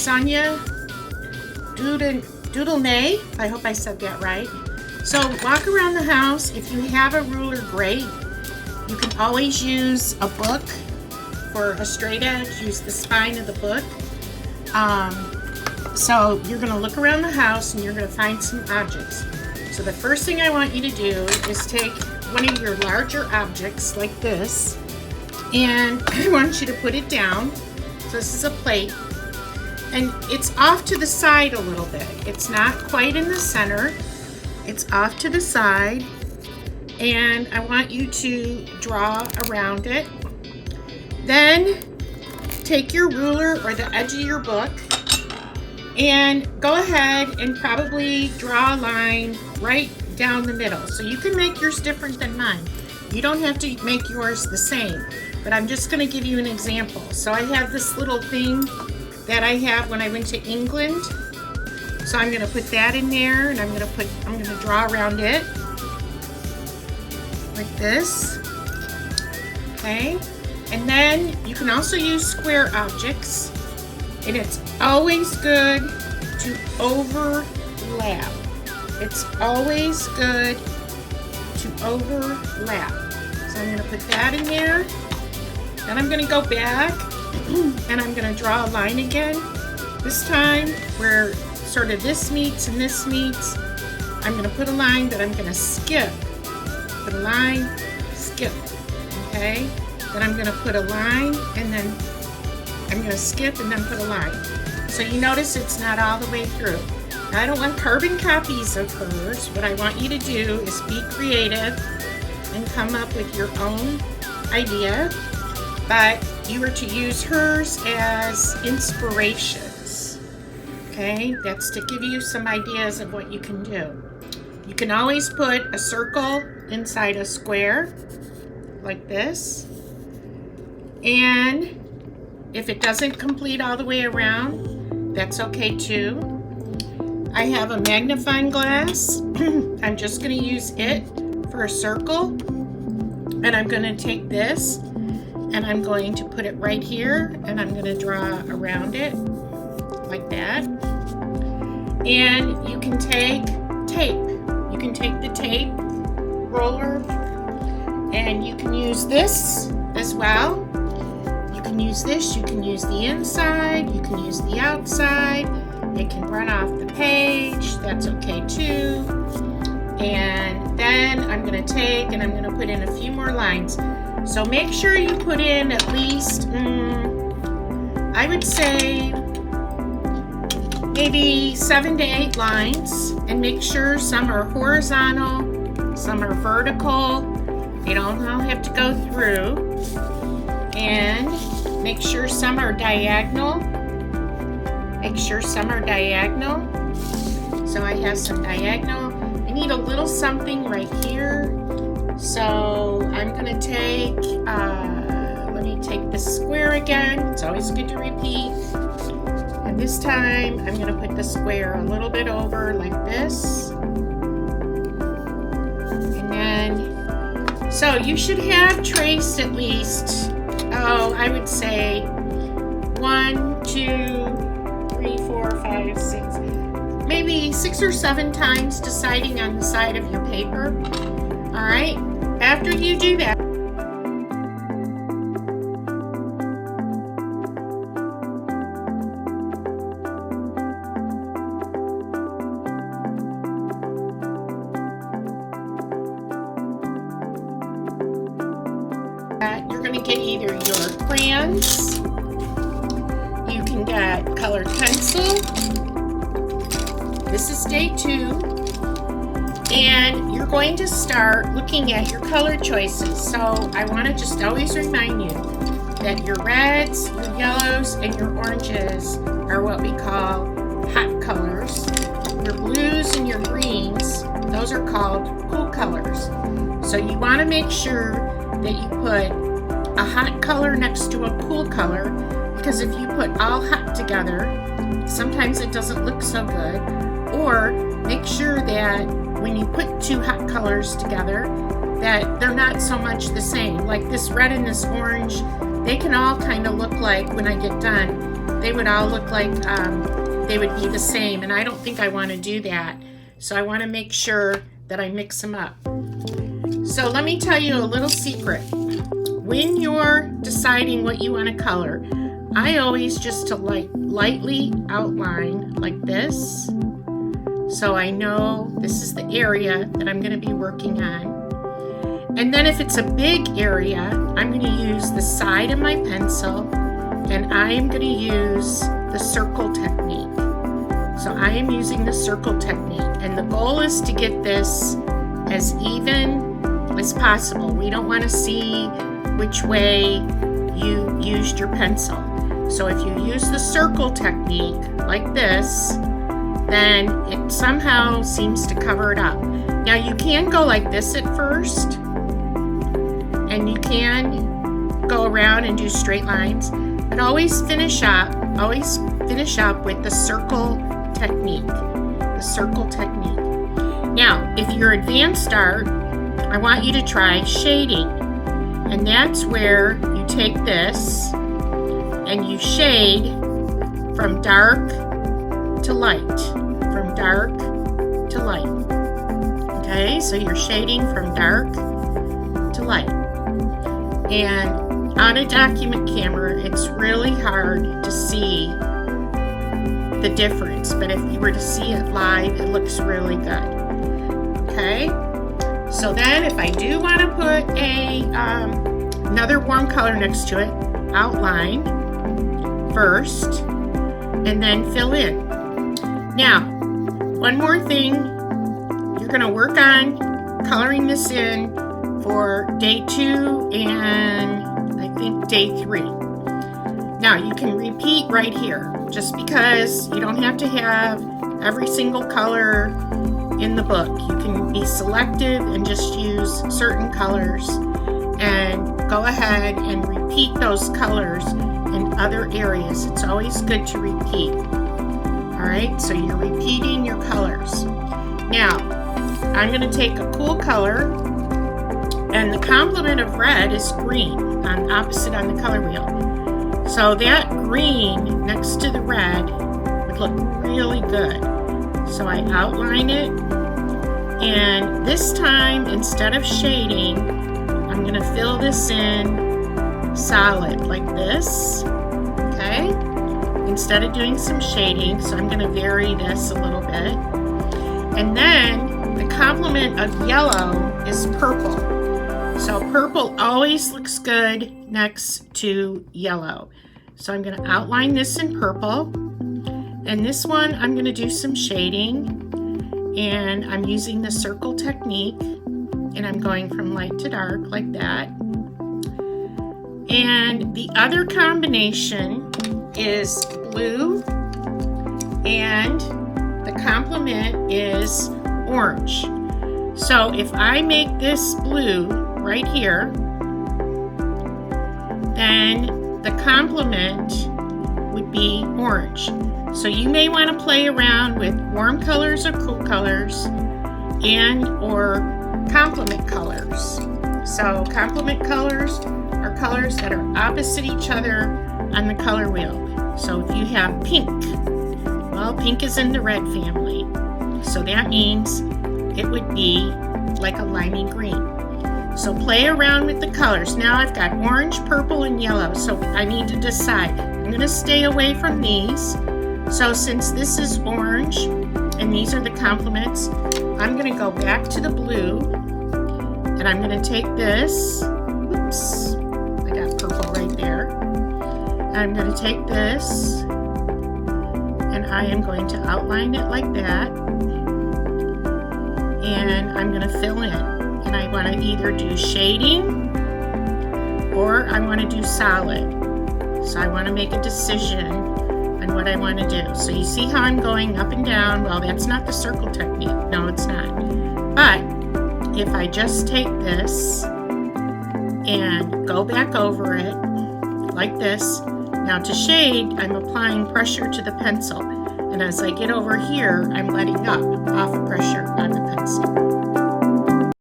Sonia Doodle-Nay. I hope I said that right. So walk around the house. If you have a ruler, great. You can always use a book for a straight edge. Use the spine of the book. So you're going to look around the house and you're going to find some objects. So the first thing I want you to do is take one of your larger objects like this, and I want you to put it down. So this is a plate, and it's off to the side a little bit. It's not quite in the center. It's off to the side, and I want you to draw around it. Then take your ruler or the edge of your book and go ahead and probably draw a line right down the middle. So you can make yours different than mine. You don't have to make yours the same, but I'm just going to give you an example. So I have this little thing that I have when I went to England. So I'm going to put that in there, and I'm going to draw around it like this. Okay? And then you can also use square objects, and it's always good to overlap. It's always good to overlap. So I'm going to put that in there. Then I'm going to go back and I'm going to draw a line again. This time where sort of this meets and this meets, I'm going to put a line that I'm going to skip. Put a line, skip. Okay? Then I'm going to put a line, and then I'm going to skip and then put a line. So you notice it's not all the way through. Now, I don't want carbon copies of hers. What I want you to do is be creative and come up with your own idea, but you are to use hers as inspirations. Okay, that's to give you some ideas of what you can do. You can always put a circle inside a square like this, and if it doesn't complete all the way around, that's okay too. I have a magnifying glass. I'm just going to use it for a circle, and I'm going to take this and I'm going to put it right here, and I'm going to draw around it like that. And you can take tape. You can take the tape roller, and you can use this as well. You can use this, you can use the inside, you can use the outside. It can run off the page, that's okay too. And then I'm going to take and I'm going to put in a few more lines. So make sure you put in at least, I would say, maybe 7 to 8 lines, and make sure some are horizontal, some are vertical. They don't all have to go through. And make sure some are diagonal. Make sure some are diagonal. So I have some diagonal. I need a little something right here. So I'm going to take, let me take the square again. It's always good to repeat. And this time I'm going to put the square a little bit over like this. And then, so you should have traced at least, I would say 1, 2, 3, 4, 5, 6, maybe 6 or 7 times deciding on the side of your paper. All right, after you do that, you're going to get either your crayons, you can get colored pencil. This is day 2. And you're going to start looking at your color choices. So I want to just always remind you that your reds, your yellows, and your oranges are what we call hot colors. Your blues and your greens, those are called cool colors. So you want to make sure that you put a hot color next to a cool color, because if you put all hot together, sometimes it doesn't look so good. Or make sure that when you put 2 hot colors together, that they're not so much the same. Like this red and this orange, they can all kind of look like, when I get done, they would all look like they would be the same, and I don't think I want to do that. So I want to make sure that I mix them up. So let me tell you a little secret. When you're deciding what you want to color, I always just to lightly outline like this, so I know this is the area that I'm going to be working on. And then if it's a big area, I'm going to use the side of my pencil, and I am going to use the circle technique. So I am using the circle technique, and the goal is to get this as even as possible. We don't want to see which way you used your pencil. So if you use the circle technique like this, then it somehow seems to cover it up. Now you can go like this at first, and you can go around and do straight lines, but always finish up with the circle technique. The circle technique. Now, if you're advanced art, I want you to try shading. And that's where you take this and you shade from dark to light. From dark to light. Okay, so you're shading from dark to light. And on a document camera, it's really hard to see the difference, but if you were to see it live, it looks really good. Okay, so then if I do want to put another warm color next to it, outline first and then fill in. Now, one more thing, you're going to work on coloring this in for day 2 and I think day 3. Now you can repeat right here, just because you don't have to have every single color in the book. You can be selective and just use certain colors, and go ahead and repeat those colors in other areas. It's always good to repeat. Alright, so you're repeating your colors. Now, I'm going to take a cool color, and the complement of red is green, opposite on the color wheel. So that green next to the red would look really good. So I outline it, and this time, instead of shading, I'm going to fill this in solid like this, okay? Instead of doing some shading, so I'm going to vary this a little bit. And then the complement of yellow is purple. So purple always looks good next to yellow. So I'm going to outline this in purple. And this one I'm going to do some shading. And I'm using the circle technique. And I'm going from light to dark like that. And the other combination is blue. And the complement is orange. So if I make this blue right here, then the complement would be orange. So you may want to play around with warm colors or cool colors and or complement colors. So complement colors are colors that are opposite each other on the color wheel. So if you have pink, well, pink is in the red family. So that means it would be like a limey green. So play around with the colors. Now I've got orange, purple, and yellow. So I need to decide. I'm going to stay away from these. So since this is orange and these are the complements, I'm going to go back to the blue. And I'm going to take this. Oops, I got purple right there. I'm going to take this. And I am going to outline it like that. And I'm going to fill in. And I want to either do shading or I want to do solid. So I want to make a decision on what I want to do. So you see how I'm going up and down? Well, that's not the circle technique. No, it's not. But if I just take this and go back over it like this, now to shade, I'm applying pressure to the pencil. And as I get over here, I'm letting up off pressure on the pencil.